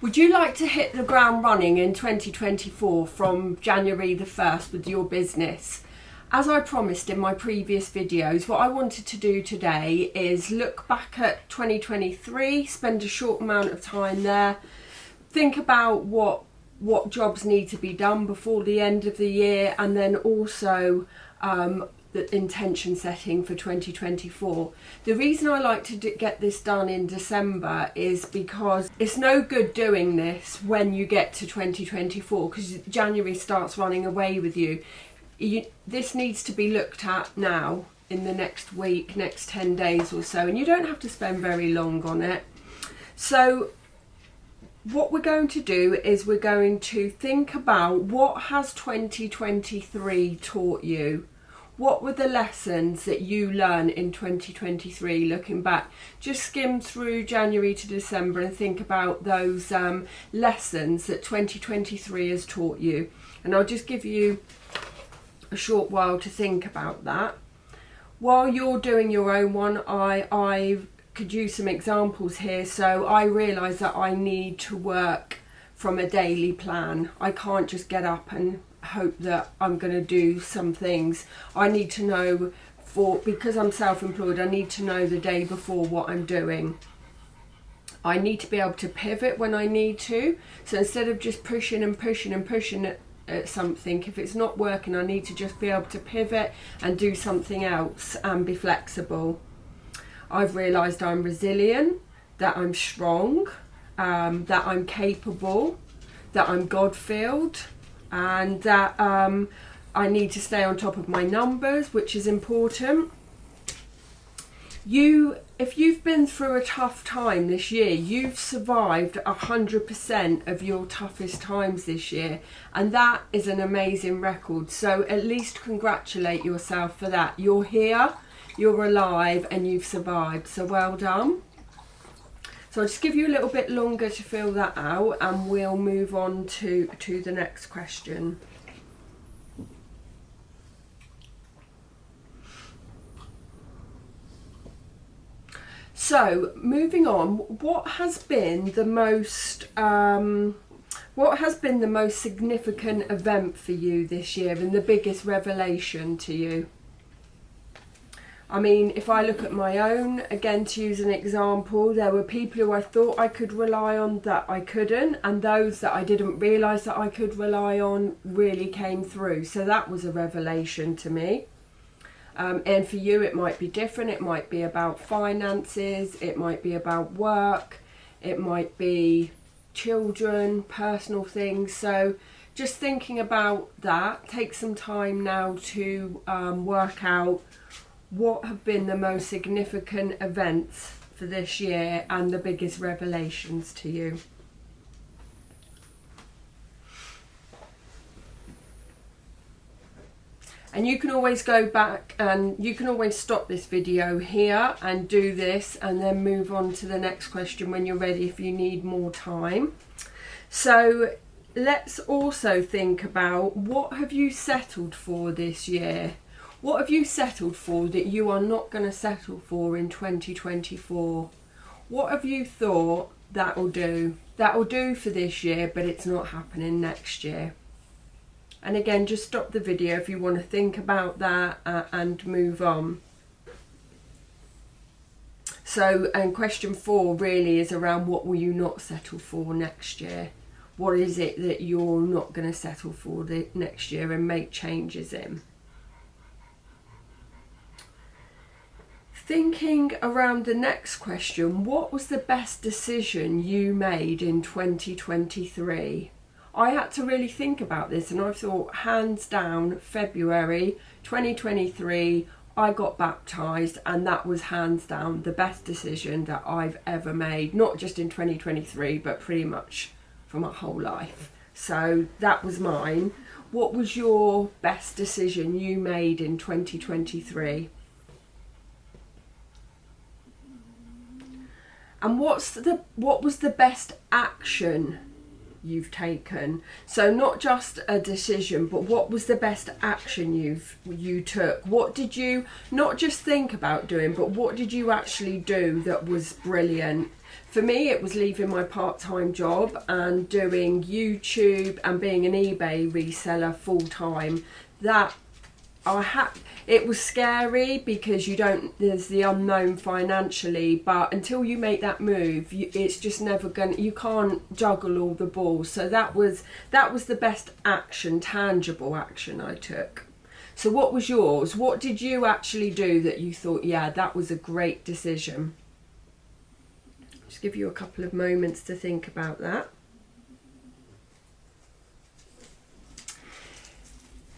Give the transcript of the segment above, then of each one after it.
Would you like to hit the ground running in 2024 from January the 1st with your business? As I promised in my previous videos, what I wanted to do today is look back at 2023, spend a short amount of time there, think about what jobs need to be done before the end of the year, and then also the intention setting for 2024. The reason I like to get this done in December is because it's no good doing this when you get to 2024, because January starts running away with you. This needs to be looked at now in the next week, next 10 days or so, and you don't have to spend very long on it. So what we're going to do is we're going to think about what has 2023 taught you. What were the lessons that you learned in 2023 looking back? Just skim through January to December and think about those lessons that 2023 has taught you. And I'll just give you a short while to think about that. While you're doing your own one, I could use some examples here. So I realise that I need to work from a daily plan. I can't just get up and hope that I'm going to do some things. I need to know, because I'm self-employed, I need to know the day before what I'm doing. I need to be able to pivot when I need to. So instead of just pushing at something, if it's not working, I need to just be able to pivot and do something else and be flexible. I've realised I'm resilient, that I'm strong, that I'm capable, that I'm God-filled, and that I need to stay on top of my numbers, which is important. If you've been through a tough time this year, you've survived 100% of your toughest times this year, and that is an amazing record. So at least congratulate yourself for that. You're here, you're alive, and you've survived, so well done. So I'll just give you a little bit longer to fill that out, and we'll move on to the next question. So moving on, what has been the most significant event for you this year and the biggest revelation to you? I mean, if I look at my own, again, to use an example, there were people who I thought I could rely on that I couldn't, and those that I didn't realise that I could rely on really came through. So that was a revelation to me. And for you, it might be different. It might be about finances, it might be about work, it might be children, personal things. So just thinking about that, take some time now to work out what have been the most significant events for this year and the biggest revelations to you. And you can always go back and you can always stop this video here and do this and then move on to the next question when you're ready if you need more time. So let's also think about, what have you settled for this year? What have you settled for that you are not going to settle for in 2024? What have you thought that will do? That will do for this year, but it's not happening next year. And again, just stop the video if you want to think about that and move on. So, and question 4 really is around, what will you not settle for next year? What is it that you're not going to settle for the next year and make changes in? Thinking around the next question, what was the best decision you made in 2023? I had to really think about this, and I thought, hands down, February 2023, I got baptised, and that was hands down the best decision that I've ever made, not just in 2023, but pretty much for my whole life. So that was mine. What was your best decision you made in 2023? And what was the best action you've taken? So not just a decision, but what was the best action you took? What did you not just think about doing, but what did you actually do that was brilliant? For me, it was leaving my part-time job and doing YouTube and being an eBay reseller full-time. It was scary because there's the unknown financially, but until you make that move, it's just never you can't juggle all the balls. So that was the best action, tangible action I took. So what was yours? What did you actually do that you thought, yeah, that was a great decision? Just give you a couple of moments to think about that.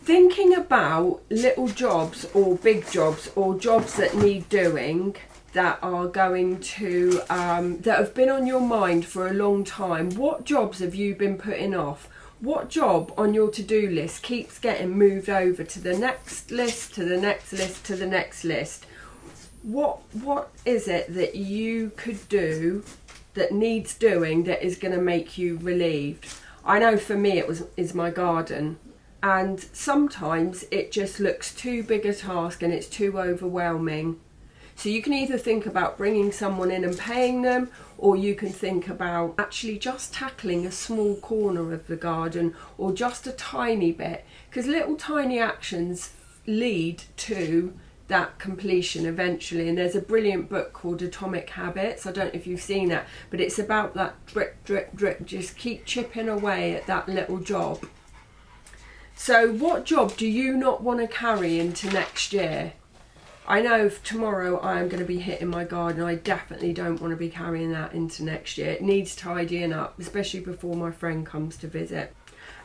Thinking about little jobs or big jobs or jobs that need doing that are going to, that have been on your mind for a long time. What jobs have you been putting off? What job on your to-do list keeps getting moved over to the next list, to the next list, to the next list? What is it that you could do that needs doing that is going to make you relieved? I know for me is my garden. And sometimes it just looks too big a task and it's too overwhelming. So you can either think about bringing someone in and paying them, or you can think about actually just tackling a small corner of the garden or just a tiny bit, because little tiny actions lead to that completion eventually. And there's a brilliant book called Atomic Habits. I don't know if you've seen that, but it's about that drip, drip, drip. Just keep chipping away at that little job. So what job do you not want to carry into next year? I know tomorrow I am going to be hitting my garden. I definitely don't want to be carrying that into next year. It needs tidying up, especially before my friend comes to visit.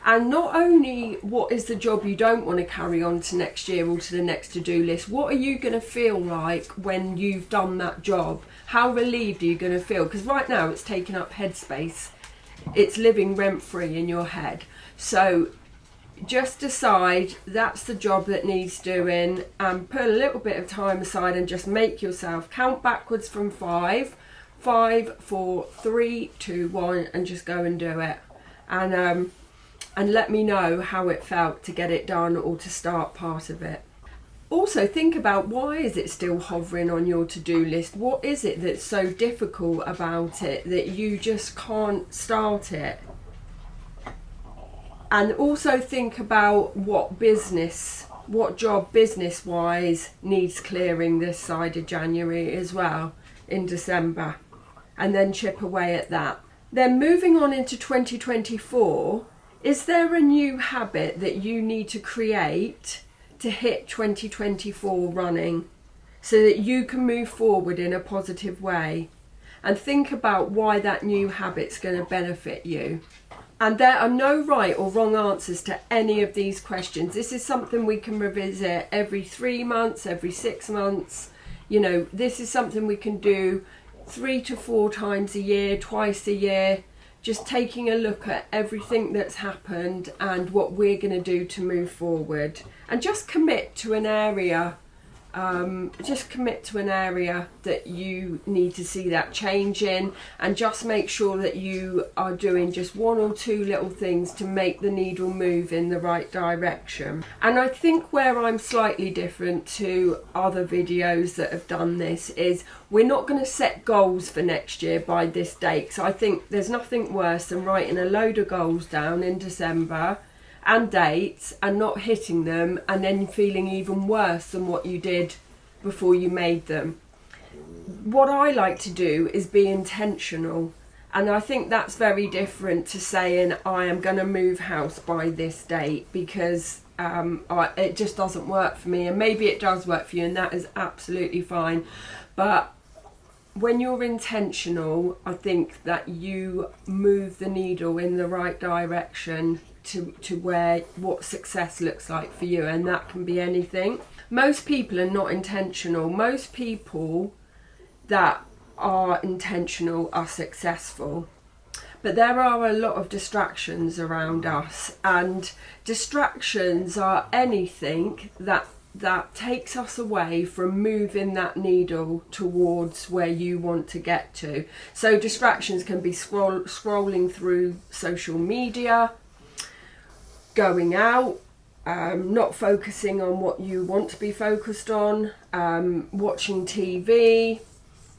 And not only what is the job you don't want to carry on to next year or to the next to-do list, what are you going to feel like when you've done that job? How relieved are you going to feel? Because right now it's taking up headspace. It's living rent-free in your head. So just decide that's the job that needs doing, and put a little bit of time aside and just make yourself count backwards from 5, 4, 3, 2, 1, and just go and do it. And let me know how it felt to get it done or to start part of it. Also think about, why is it still hovering on your to-do list? What is it that's so difficult about it that you just can't start it? And also think about what job business-wise needs clearing this side of January as well, in December. And then chip away at that. Then moving on into 2024, is there a new habit that you need to create to hit 2024 running so that you can move forward in a positive way? And think about why that new habit's going to benefit you. And there are no right or wrong answers to any of these questions. This is something we can revisit every 3 months, every 6 months. You know, this is something we can do 3 to 4 times a year, twice a year. Just taking a look at everything that's happened and what we're going to do to move forward. And just commit to an area. That you need to see that change in, and just make sure that you are doing just 1 or 2 little things to make the needle move in the right direction. And I think where I'm slightly different to other videos that have done this is we're not going to set goals for next year by this date. So I think there's nothing worse than writing a load of goals down in December and dates and not hitting them, and then feeling even worse than what you did before you made them. What I like to do is be intentional, and I think that's very different to saying I am going to move house by this date, because it just doesn't work for me. And maybe it does work for you, and that is absolutely fine. But when you're intentional, I think that you move the needle in the right direction to what success looks like for you, and that can be anything. Most people are not intentional. Most people that are intentional are successful. But there are a lot of distractions around us, and distractions are anything that takes us away from moving that needle towards where you want to get to. So distractions can be scrolling through social media, going out, not focusing on what you want to be focused on, watching TV,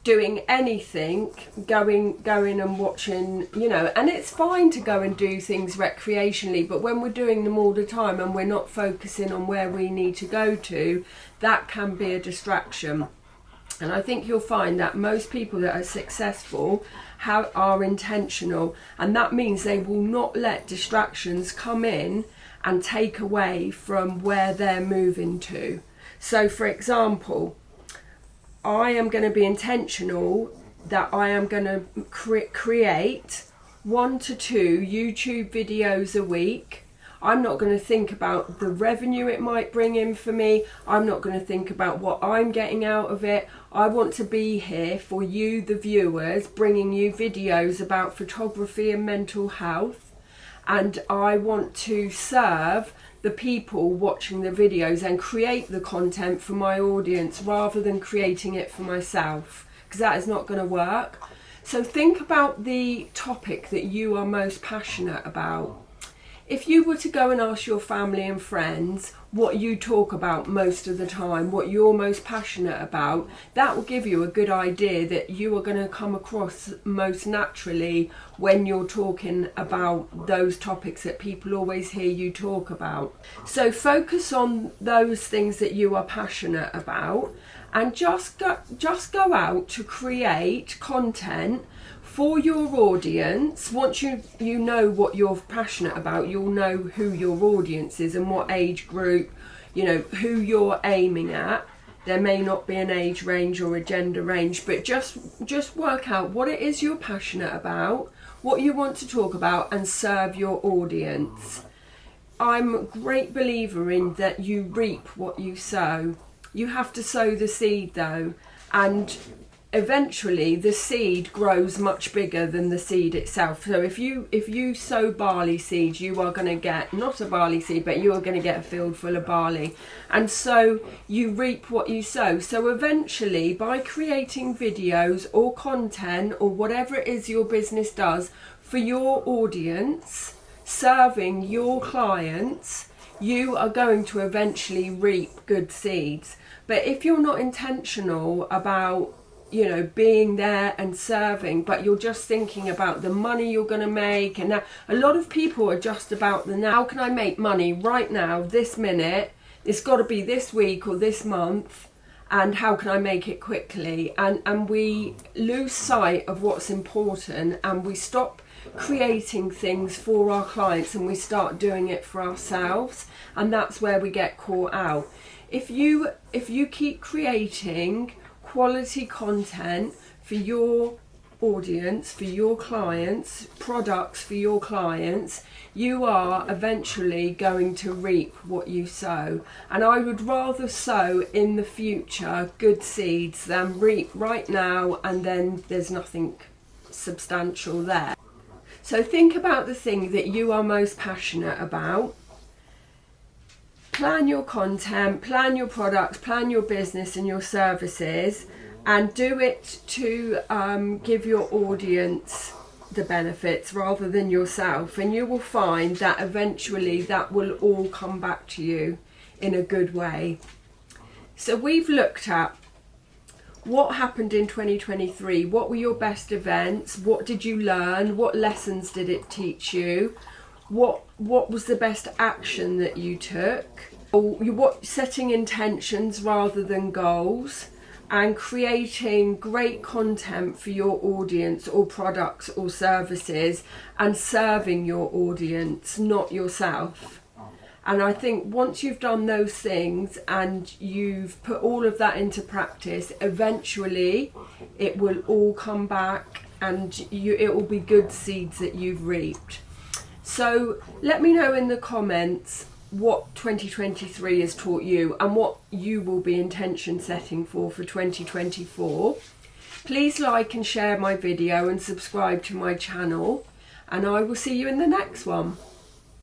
doing anything, going and watching, you know, and it's fine to go and do things recreationally, but when we're doing them all the time and we're not focusing on where we need to go to, that can be a distraction. And I think you'll find that most people that are successful are intentional, and that means they will not let distractions come in and take away from where they're moving to. So for example, I am going to be intentional that I am going to create 1 to 2 YouTube videos a week. I'm not going to think about the revenue it might bring in for me. I'm not going to think about what I'm getting out of it. I want to be here for you, the viewers, bringing you videos about photography and mental health. And I want to serve the people watching the videos and create the content for my audience rather than creating it for myself, because that is not going to work. So think about the topic that you are most passionate about. If you were to go and ask your family and friends what you talk about most of the time, what you're most passionate about, that will give you a good idea that you are going to come across most naturally when you're talking about those topics that people always hear you talk about. So focus on those things that you are passionate about, and just go out to create content for your audience. Once you know what you're passionate about, you'll know who your audience is and what age group, you know, who you're aiming at. There may not be an age range or a gender range, but just work out what it is you're passionate about, what you want to talk about, and serve your audience. I'm a great believer in that you reap what you sow. You have to sow the seed though, and eventually the seed grows much bigger than the seed itself. So if you sow barley seeds, you are going to get, not a barley seed, but you are going to get a field full of barley. And so you reap what you sow. So eventually, by creating videos or content or whatever it is your business does for your audience, serving your clients, you are going to eventually reap good seeds. But if you're not intentional about, you know, being there and serving, but you're just thinking about the money you're going to make, and now a lot of people are just about the now. How can I make money right now, this minute? It's got to be this week or this month, and how can I make it quickly? And we lose sight of what's important, and we stop creating things for our clients and we start doing it for ourselves, and that's where we get caught out. If you keep creating quality content for your audience, for your clients, products for your clients, you are eventually going to reap what you sow. And I would rather sow in the future good seeds than reap right now and then there's nothing substantial there. So think about the thing that you are most passionate about. Plan your content, plan your products, plan your business and your services, and do it to give your audience the benefits rather than yourself. And you will find that eventually that will all come back to you in a good way. So we've looked at what happened in 2023. What were your best events? What did you learn? What lessons did it teach you? What was the best action that you took? Setting intentions rather than goals, and creating great content for your audience or products or services, and serving your audience, not yourself. And I think once you've done those things and you've put all of that into practice, eventually it will all come back and it will be good seeds that you've reaped. So let me know in the comments what 2023 has taught you and what you will be intention setting for 2024. Please like and share my video and subscribe to my channel, and I will see you in the next one.